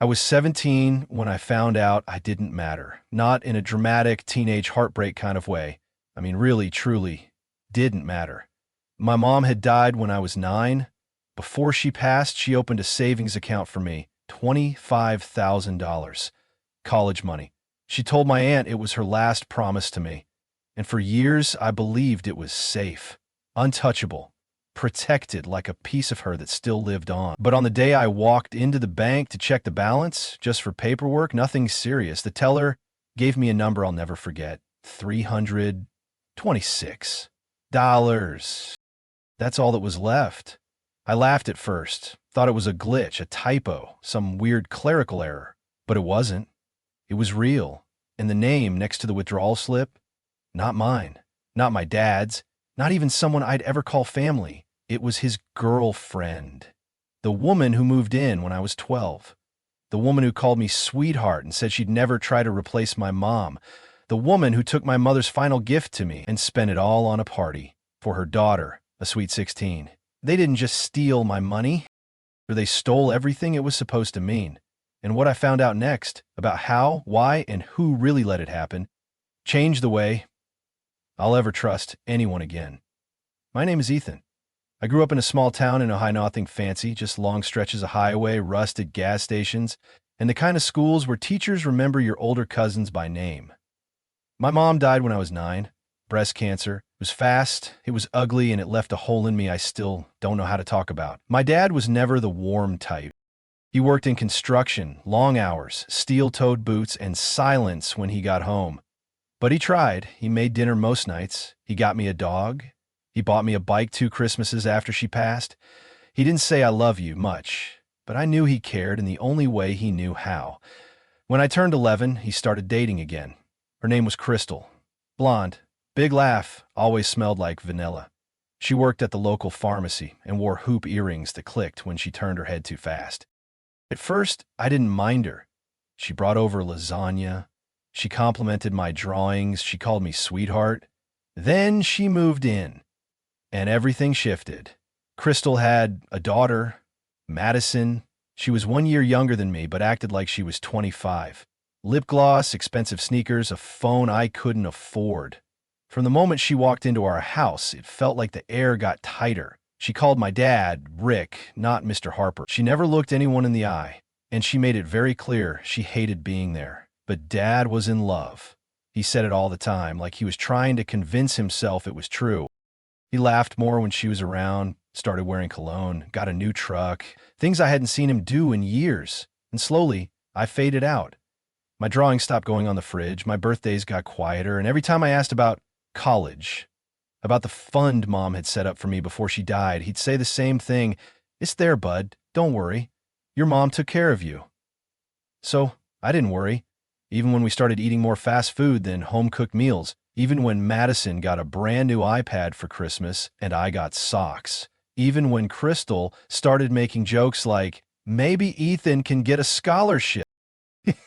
I was 17 when I found out I didn't matter. Not in a dramatic teenage heartbreak kind of way. I mean, really, truly, didn't matter. My mom had died when I was 9. Before she passed, she opened a savings account for me, $25,000. College money. She told my aunt it was her last promise to me. And for years, I believed it was safe, untouchable, protected like a piece of her that still lived on. But on the day I walked into the bank to check the balance, just for paperwork, nothing serious, the teller gave me a number I'll never forget. $326. That's all that was left. I laughed at first, thought it was a glitch, a typo, some weird clerical error. But it wasn't. It was real. And the name next to the withdrawal slip, not mine, not my dad's, not even someone I'd ever call family. It was his girlfriend. The woman who moved in when I was 12. The woman who called me sweetheart and said she'd never try to replace my mom. The woman who took my mother's final gift to me and spent it all on a party for her daughter, a sweet 16. They didn't just steal my money, or they stole everything it was supposed to mean. And what I found out next about how, why, and who really let it happen changed the way I'll ever trust anyone again. My name is Ethan. I grew up in a small town in Ohio, nothing fancy, just long stretches of highway, rusted gas stations, and the kind of schools where teachers remember your older cousins by name. My mom died when I was 9, breast cancer. It was fast, it was ugly, and it left a hole in me I still don't know how to talk about. My dad was never the warm type. He worked in construction, long hours, steel-toed boots, and silence when he got home. But he tried. He made dinner most nights. He got me a dog. He bought me a bike 2 Christmases after she passed. He didn't say I love you much, but I knew he cared in the only way he knew how. When I turned 11, he started dating again. Her name was Crystal. Blonde, big laugh, always smelled like vanilla. She worked at the local pharmacy and wore hoop earrings that clicked when she turned her head too fast. At first, I didn't mind her. She brought over lasagna. She complimented my drawings. She called me sweetheart. Then she moved in, and everything shifted. Crystal had a daughter, Madison. She was 1 year younger than me, but acted like she was 25. Lip gloss, expensive sneakers, a phone I couldn't afford. From the moment she walked into our house, it felt like the air got tighter. She called my dad Rick, not Mr. Harper. She never looked anyone in the eye, and she made it very clear she hated being there. But Dad was in love. He said it all the time, like he was trying to convince himself it was true. He laughed more when she was around, started wearing cologne, got a new truck, things I hadn't seen him do in years. And slowly, I faded out. My drawings stopped going on the fridge, my birthdays got quieter, and every time I asked about college, about the fund Mom had set up for me before she died, he'd say the same thing. It's there, bud. Don't worry. Your mom took care of you. So I didn't worry. Even when we started eating more fast food than home-cooked meals, even when Madison got a brand new iPad for Christmas and I got socks, even when Crystal started making jokes like, maybe Ethan can get a scholarship.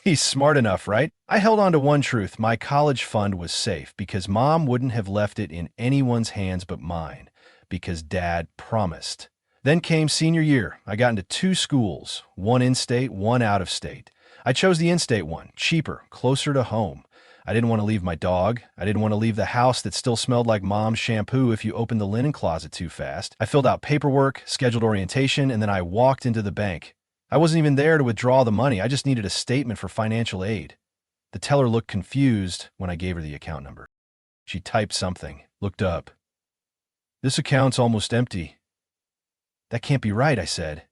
He's smart enough, right? I held on to one truth. My college fund was safe because Mom wouldn't have left it in anyone's hands but mine, because Dad promised. Then came senior year. I got into 2 schools, one in-state, one out-of-state. I chose the in-state one, cheaper, closer to home. I didn't want to leave my dog. I didn't want to leave the house that still smelled like Mom's shampoo if you opened the linen closet too fast. I filled out paperwork, scheduled orientation, and then I walked into the bank. I wasn't even there to withdraw the money. I just needed a statement for financial aid. The teller looked confused when I gave her the account number. She typed something, looked up. This account's almost empty. That can't be right, I said.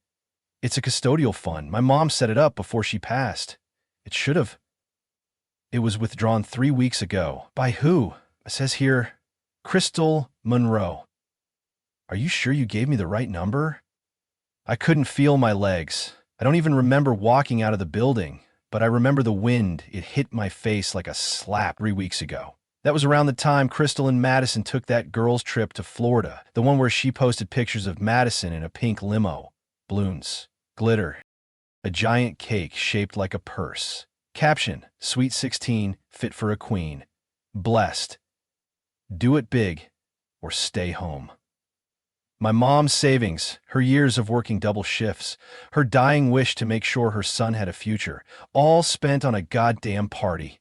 It's a custodial fund. My mom set it up before she passed. It should have. It was withdrawn 3 weeks ago. By who? It says here, Crystal Monroe. Are you sure you gave me the right number? I couldn't feel my legs. I don't even remember walking out of the building, but I remember the wind. It hit my face like a slap 3 weeks ago. That was around the time Crystal and Madison took that girls' trip to Florida, the one where she posted pictures of Madison in a pink limo, balloons, glitter, a giant cake shaped like a purse. Caption, Sweet 16, fit for a queen. Blessed. Do it big or stay home. My mom's savings, her years of working double shifts, her dying wish to make sure her son had a future, all spent on a goddamn party.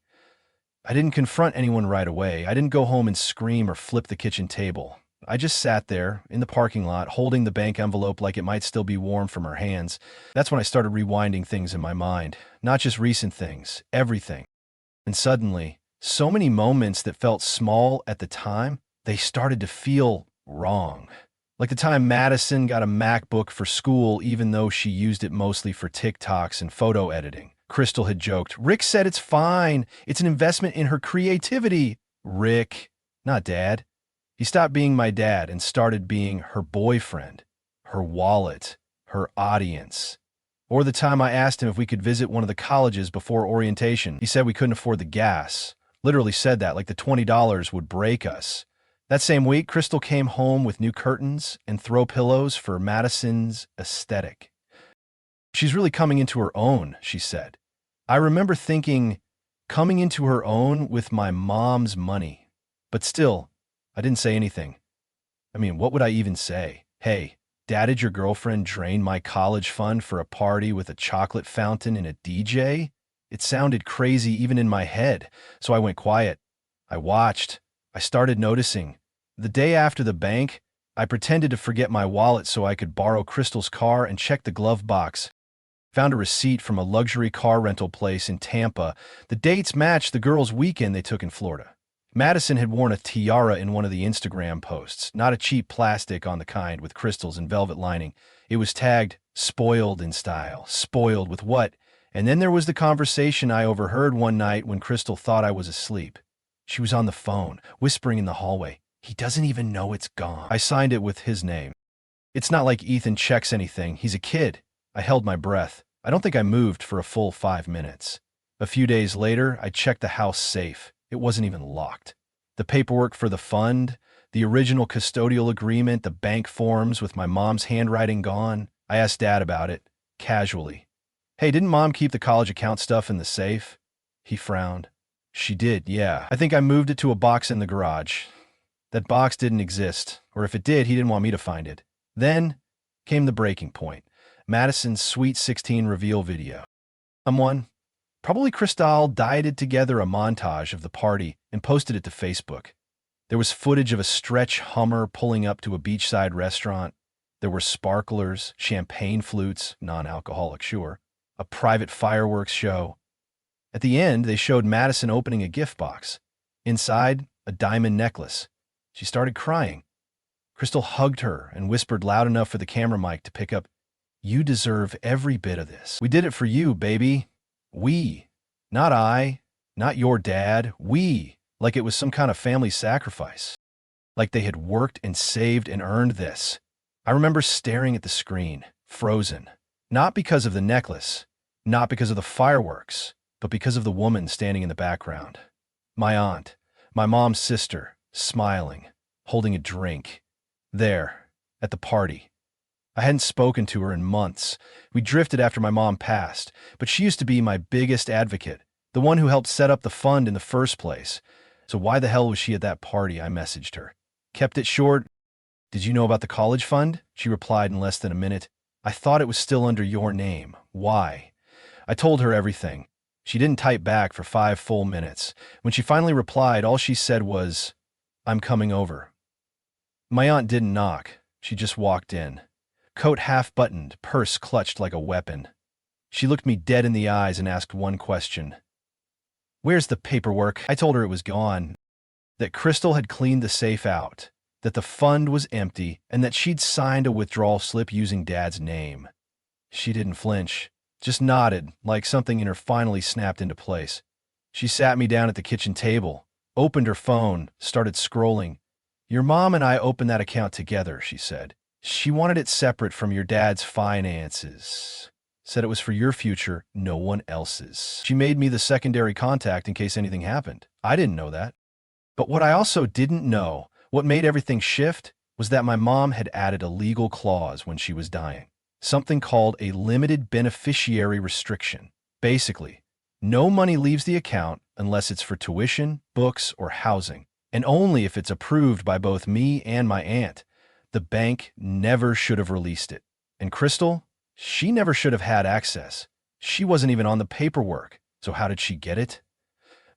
I didn't confront anyone right away. I didn't go home and scream or flip the kitchen table. I just sat there in the parking lot, holding the bank envelope like it might still be warm from her hands. That's when I started rewinding things in my mind. Not just recent things, everything. And suddenly, so many moments that felt small at the time, they started to feel wrong. Like the time Madison got a MacBook for school even though she used it mostly for TikToks and photo editing. Crystal had joked, "Rick said it's fine. It's an investment in her creativity." Rick, not Dad. He stopped being my dad and started being her boyfriend, her wallet, her audience. Or the time I asked him if we could visit one of the colleges before orientation. He said we couldn't afford the gas. Literally said that, like the $20 would break us. That same week, Crystal came home with new curtains and throw pillows for Madison's aesthetic. "She's really coming into her own," she said. I remember thinking, coming into her own with my mom's money. But still, I didn't say anything. I mean, what would I even say? Hey, Dad, did your girlfriend drain my college fund for a party with a chocolate fountain and a DJ? It sounded crazy even in my head, so I went quiet. I watched. I started noticing. The day after the bank, I pretended to forget my wallet so I could borrow Crystal's car and check the glove box. Found a receipt from a luxury car rental place in Tampa. The dates matched the girls' weekend they took in Florida. Madison had worn a tiara in one of the Instagram posts, not a cheap plastic on the kind with crystals and velvet lining. It was tagged, "Spoiled in style." Spoiled with what? And then there was the conversation I overheard one night when Crystal thought I was asleep. She was on the phone, whispering in the hallway, "He doesn't even know it's gone." I signed it with his name. It's not like Ethan checks anything. He's a kid. I held my breath. I don't think I moved for a full 5 minutes. A few days later, I checked the house safe. It wasn't even locked. The paperwork for the fund, the original custodial agreement, the bank forms with my mom's handwriting gone. I asked Dad about it, casually. "Hey, didn't Mom keep the college account stuff in the safe?" He frowned. "She did, yeah. I think I moved it to a box in the garage." That box didn't exist, or if it did, he didn't want me to find it. Then came the breaking point. Madison's Sweet 16 reveal video. Someone, probably Cristal, dieted together a montage of the party and posted it to Facebook. There was footage of a stretch Hummer pulling up to a beachside restaurant. There were sparklers, champagne flutes, non-alcoholic, sure, a private fireworks show. At the end, they showed Madison opening a gift box. Inside, a diamond necklace. She started crying. Crystal hugged her and whispered loud enough for the camera mic to pick up, "You deserve every bit of this. We did it for you, baby. We. Not I. Not your dad. We. Like it was some kind of family sacrifice. Like they had worked and saved and earned this." I remember staring at the screen, frozen. Not because of the necklace, not because of the fireworks, but because of the woman standing in the background. My aunt, my mom's sister, smiling, holding a drink. There, at the party. I hadn't spoken to her in months. We drifted after my mom passed, but she used to be my biggest advocate, the one who helped set up the fund in the first place. So why the hell was she at that party? I messaged her. Kept it short. "Did you know about the college fund?" She replied in less than a minute. "I thought it was still under your name. Why?" I told her everything. She didn't type back for 5 full minutes. When she finally replied, all she said was, "I'm coming over." My aunt didn't knock. She just walked in. Coat half-buttoned, purse clutched like a weapon. She looked me dead in the eyes and asked one question. "Where's the paperwork?" I told her it was gone, that Crystal had cleaned the safe out, that the fund was empty, and that she'd signed a withdrawal slip using Dad's name. She didn't flinch, just nodded like something in her finally snapped into place. She sat me down at the kitchen table, opened her phone, started scrolling. "Your mom and I opened that account together," she said. "She wanted it separate from your dad's finances. Said it was for your future, no one else's. She made me the secondary contact in case anything happened." I didn't know that. But what I also didn't know, what made everything shift, was that my mom had added a legal clause when she was dying. Something called a limited beneficiary restriction. Basically, no money leaves the account unless it's for tuition, books, or housing, and only if it's approved by both me and my aunt. The bank never should have released it. And Crystal? She never should have had access. She wasn't even on the paperwork. So how did she get it?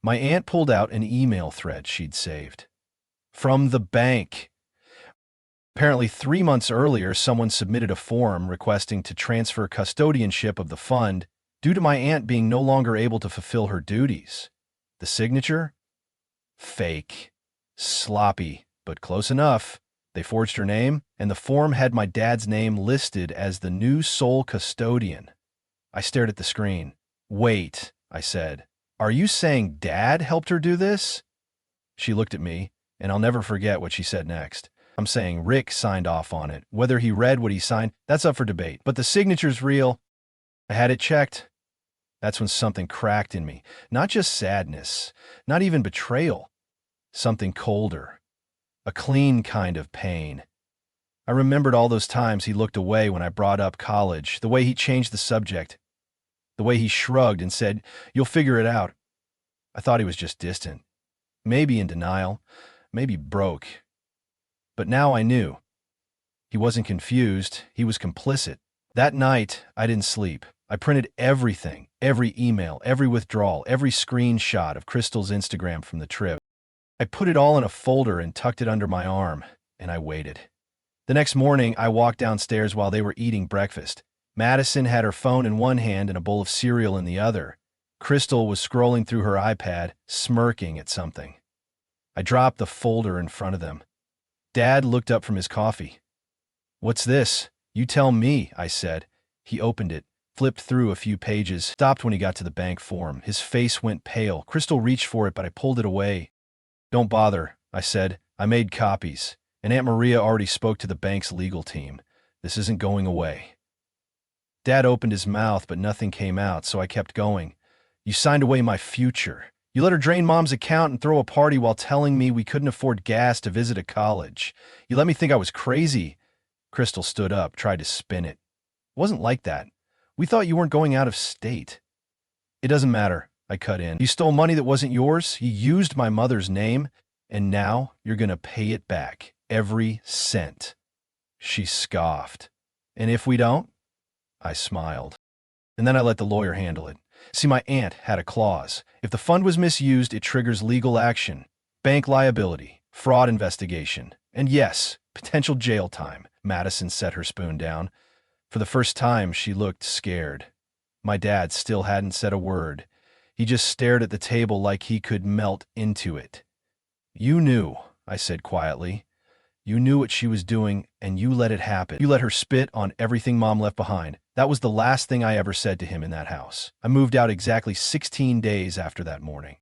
My aunt pulled out an email thread she'd saved. From the bank. Apparently 3 months earlier, someone submitted a form requesting to transfer custodianship of the fund due to my aunt being no longer able to fulfill her duties. The signature? Fake. Sloppy, but close enough. They forged her name, and the form had my dad's name listed as the new sole custodian. I stared at the screen. Wait, I said. Are you saying Dad helped her do this? She looked at me, and I'll never forget what she said next. I'm saying Rick signed off on it. Whether he read what he signed, that's up for debate. But the signature's real. I had it checked. That's when something cracked in me. Not just sadness, not even betrayal. Something colder. A clean kind of pain. I remembered all those times he looked away when I brought up college, the way he changed the subject, the way he shrugged and said, "You'll figure it out." I thought he was just distant. Maybe in denial, maybe broke. But now I knew. He wasn't confused, he was complicit. That night, I didn't sleep. I printed everything, every email, every withdrawal, every screenshot of Crystal's Instagram from the trip. I put it all in a folder and tucked it under my arm, and I waited. The next morning, I walked downstairs while they were eating breakfast. Madison had her phone in one hand and a bowl of cereal in the other. Crystal was scrolling through her iPad, smirking at something. I dropped the folder in front of them. Dad looked up from his coffee. "What's this?" "You tell me," I said. He opened it, flipped through a few pages, stopped when he got to the bank form. His face went pale. Crystal reached for it, but I pulled it away. "Don't bother," I said. "I made copies, and Aunt Maria already spoke to the bank's legal team. This isn't going away." Dad opened his mouth, but nothing came out, so I kept going. "You signed away my future. You let her drain Mom's account and throw a party while telling me we couldn't afford gas to visit a college. You let me think I was crazy." Crystal stood up, tried to spin it. "It wasn't like that. We thought you weren't going out of state." "It doesn't matter," I cut in. "You stole money that wasn't yours. You used my mother's name, and now you're going to pay it back. Every cent." She scoffed. "And if we don't?" I smiled. And then I let the lawyer handle it. See, my aunt had a clause. If the fund was misused, it triggers legal action, bank liability, fraud investigation, and yes, potential jail time. Madison set her spoon down. For the first time, she looked scared. My dad still hadn't said a word. He just stared at the table like he could melt into it. "You knew," I said quietly. "You knew what she was doing, and you let it happen. You let her spit on everything Mom left behind." That was the last thing I ever said to him in that house. I moved out exactly 16 days after that morning.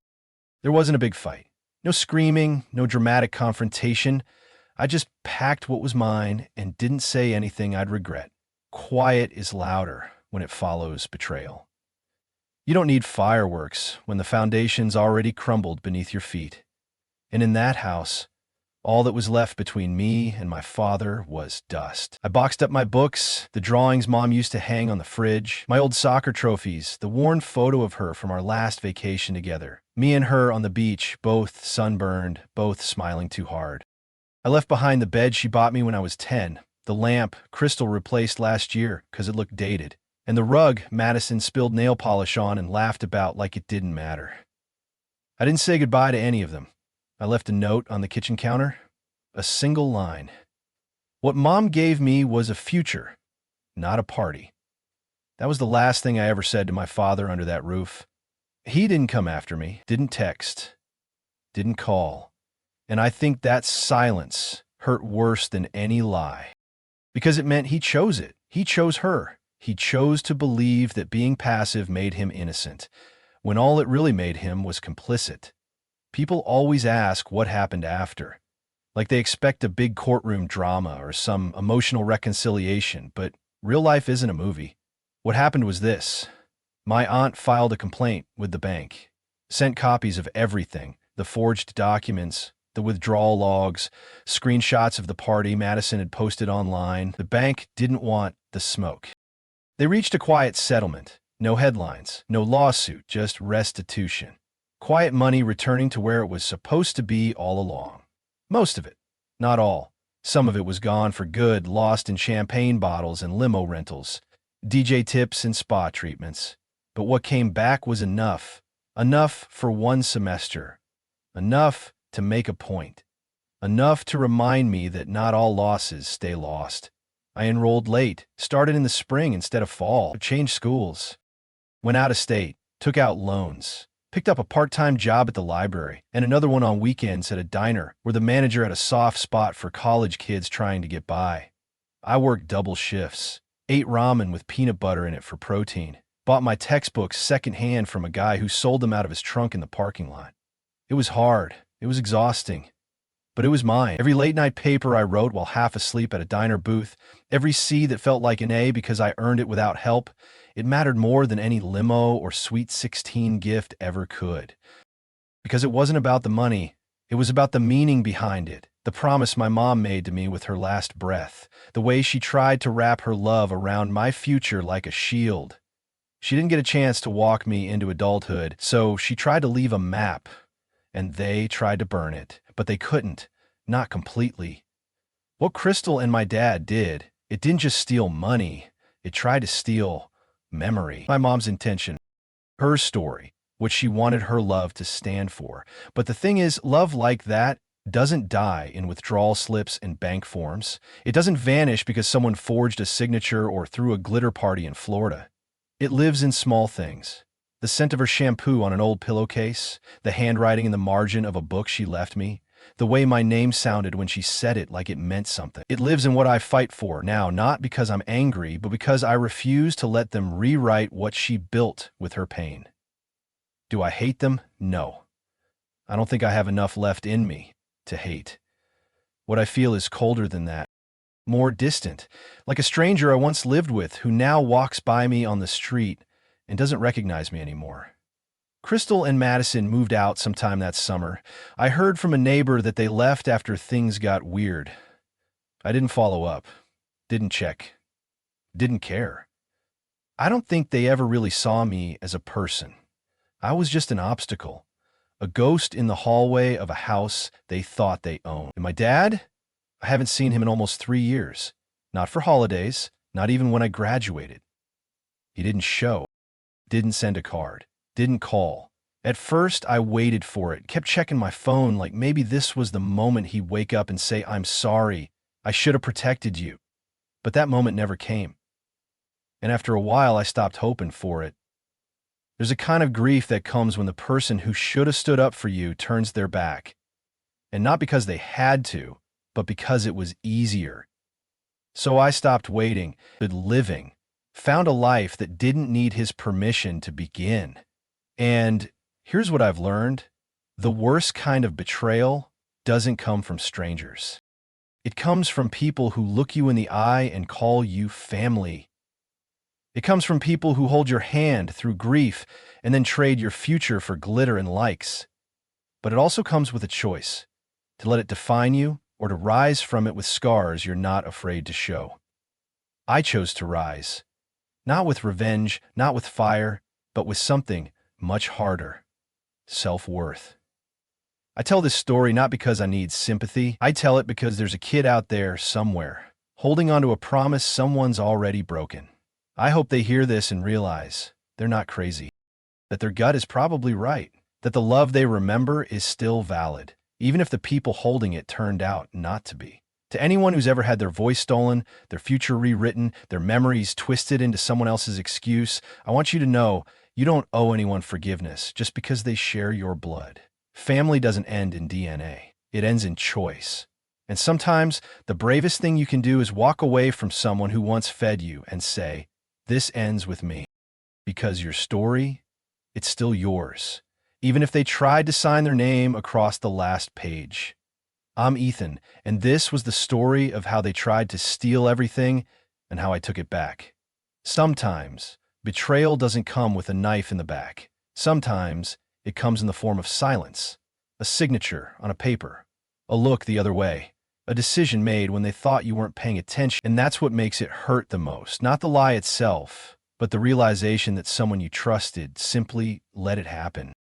There wasn't a big fight. No screaming, no dramatic confrontation. I just packed what was mine and didn't say anything I'd regret. Quiet is louder when it follows betrayal. You don't need fireworks when the foundation's already crumbled beneath your feet. And in that house, all that was left between me and my father was dust. I boxed up my books, the drawings Mom used to hang on the fridge, my old soccer trophies, the worn photo of her from our last vacation together. Me and her on the beach, both sunburned, both smiling too hard. I left behind the bed she bought me when I was 10, the lamp Crystal replaced last year because it looked dated, and the rug Madison spilled nail polish on and laughed about like it didn't matter. I didn't say goodbye to any of them. I left a note on the kitchen counter, a single line. What Mom gave me was a future, not a party. That was the last thing I ever said to my father under that roof. He didn't come after me, didn't text, didn't call. And I think that silence hurt worse than any lie. Because it meant he chose it. He chose her. He chose to believe that being passive made him innocent, when all it really made him was complicit. People always ask what happened after, like they expect a big courtroom drama or some emotional reconciliation, but real life isn't a movie. What happened was this. My aunt filed a complaint with the bank, sent copies of everything, the forged documents, the withdrawal logs, screenshots of the party Madison had posted online. The bank didn't want the smoke. They reached a quiet settlement. No headlines, no lawsuit, just restitution. Quiet money returning to where it was supposed to be all along. Most of it, not all. Some of it was gone for good, lost in champagne bottles and limo rentals, DJ tips and spa treatments. But what came back was enough. Enough for one semester. Enough to make a point. Enough to remind me that not all losses stay lost. I enrolled late, started in the spring instead of fall, changed schools, went out of state, took out loans, picked up a part-time job at the library, and another one on weekends at a diner where the manager had a soft spot for college kids trying to get by. I worked double shifts, ate ramen with peanut butter in it for protein, bought my textbooks secondhand from a guy who sold them out of his trunk in the parking lot. It was hard. It was exhausting. But it was mine. Every late-night paper I wrote while half asleep at a diner booth, every C that felt like an A because I earned it without help, it mattered more than any limo or Sweet 16 gift ever could. Because it wasn't about the money, it was about the meaning behind it, the promise my mom made to me with her last breath, the way she tried to wrap her love around my future like a shield. She didn't get a chance to walk me into adulthood, so she tried to leave a map, and they tried to burn it. But they couldn't, not completely. What Crystal and my dad did, it didn't just steal money, it tried to steal memory. My mom's intention, her story, what she wanted her love to stand for. But the thing is, love like that doesn't die in withdrawal slips and bank forms. It doesn't vanish because someone forged a signature or threw a glitter party in Florida. It lives in small things. The scent of her shampoo on an old pillowcase, the handwriting in the margin of a book she left me, the way my name sounded when she said it like it meant something. It lives in what I fight for now, not because I'm angry, but because I refuse to let them rewrite what she built with her pain. Do I hate them? No. I don't think I have enough left in me to hate. What I feel is colder than that, more distant, like a stranger I once lived with who now walks by me on the street and doesn't recognize me anymore. Crystal and Madison moved out sometime that summer. I heard from a neighbor that they left after things got weird. I didn't follow up, didn't check, didn't care. I don't think they ever really saw me as a person. I was just an obstacle, a ghost in the hallway of a house they thought they owned. And my dad? I haven't seen him in almost 3 years. Not for holidays, not even when I graduated. He didn't show. Didn't send a card, didn't call. At first, I waited for it, kept checking my phone like maybe this was the moment he'd wake up and say, "I'm sorry, I should have protected you." But that moment never came. And after a while, I stopped hoping for it. There's a kind of grief that comes when the person who should have stood up for you turns their back. And not because they had to, but because it was easier. So I stopped waiting, but living. Found a life that didn't need his permission to begin. And here's what I've learned. The worst kind of betrayal doesn't come from strangers. It comes from people who look you in the eye and call you family. It comes from people who hold your hand through grief and then trade your future for glitter and likes. But it also comes with a choice, to let it define you or to rise from it with scars you're not afraid to show. I chose to rise. Not with revenge, not with fire, but with something much harder. Self-worth. I tell this story not because I need sympathy. I tell it because there's a kid out there somewhere, holding onto a promise someone's already broken. I hope they hear this and realize they're not crazy, that their gut is probably right, that the love they remember is still valid, even if the people holding it turned out not to be. To anyone who's ever had their voice stolen, their future rewritten, their memories twisted into someone else's excuse, I want you to know you don't owe anyone forgiveness just because they share your blood. Family doesn't end in DNA. It ends in choice. And sometimes the bravest thing you can do is walk away from someone who once fed you and say, "This ends with me." Because your story, it's still yours, even if they tried to sign their name across the last page. I'm Ethan, and this was the story of how they tried to steal everything and how I took it back. Sometimes, betrayal doesn't come with a knife in the back. Sometimes, it comes in the form of silence, a signature on a paper, a look the other way, a decision made when they thought you weren't paying attention. And that's what makes it hurt the most. Not the lie itself, but the realization that someone you trusted simply let it happen.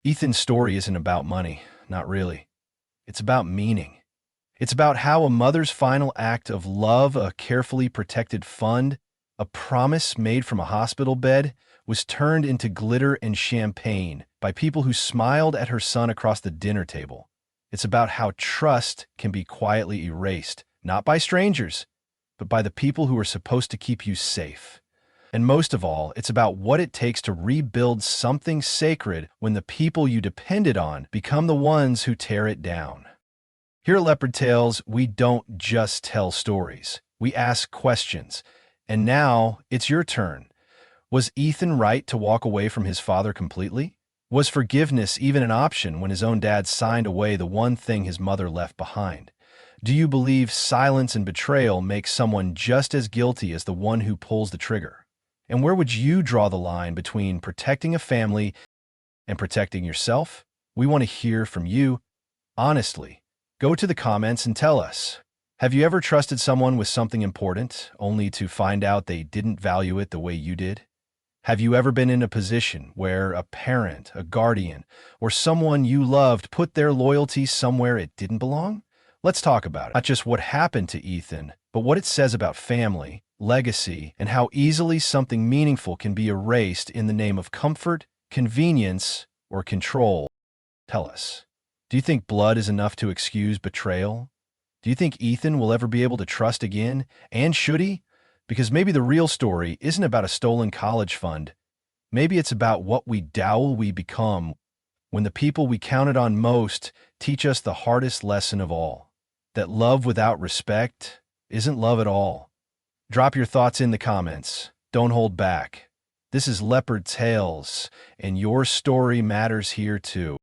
Ethan's story isn't about money, not really. It's about meaning. It's about how a mother's final act of love, a carefully protected fund, a promise made from a hospital bed, was turned into glitter and champagne by people who smiled at her son across the dinner table. It's about how trust can be quietly erased, not by strangers, but by the people who are supposed to keep you safe. And most of all, it's about what it takes to rebuild something sacred when the people you depended on become the ones who tear it down. Here at Leopard Tales, we don't just tell stories. We ask questions. And now, it's your turn. Was Ethan right to walk away from his father completely? Was forgiveness even an option when his own dad signed away the one thing his mother left behind? Do you believe silence and betrayal make someone just as guilty as the one who pulls the trigger? And where would you draw the line between protecting a family and protecting yourself? We want to hear from you. Honestly, go to the comments and tell us. Have you ever trusted someone with something important, only to find out they didn't value it the way you did? Have you ever been in a position where a parent, a guardian, or someone you loved put their loyalty somewhere it didn't belong? Let's talk about it. Not just what happened to Ethan, but what it says about family, legacy, and how easily something meaningful can be erased in the name of comfort, convenience, or control. Tell us, do you think blood is enough to excuse betrayal? Do you think Ethan will ever be able to trust again? And should he? Because maybe the real story isn't about a stolen college fund. Maybe it's about what we dowel we become when the people we counted on most teach us the hardest lesson of all, that love without respect isn't love at all. Drop your thoughts in the comments. Don't hold back. This is Leopard Tales, and your story matters here too.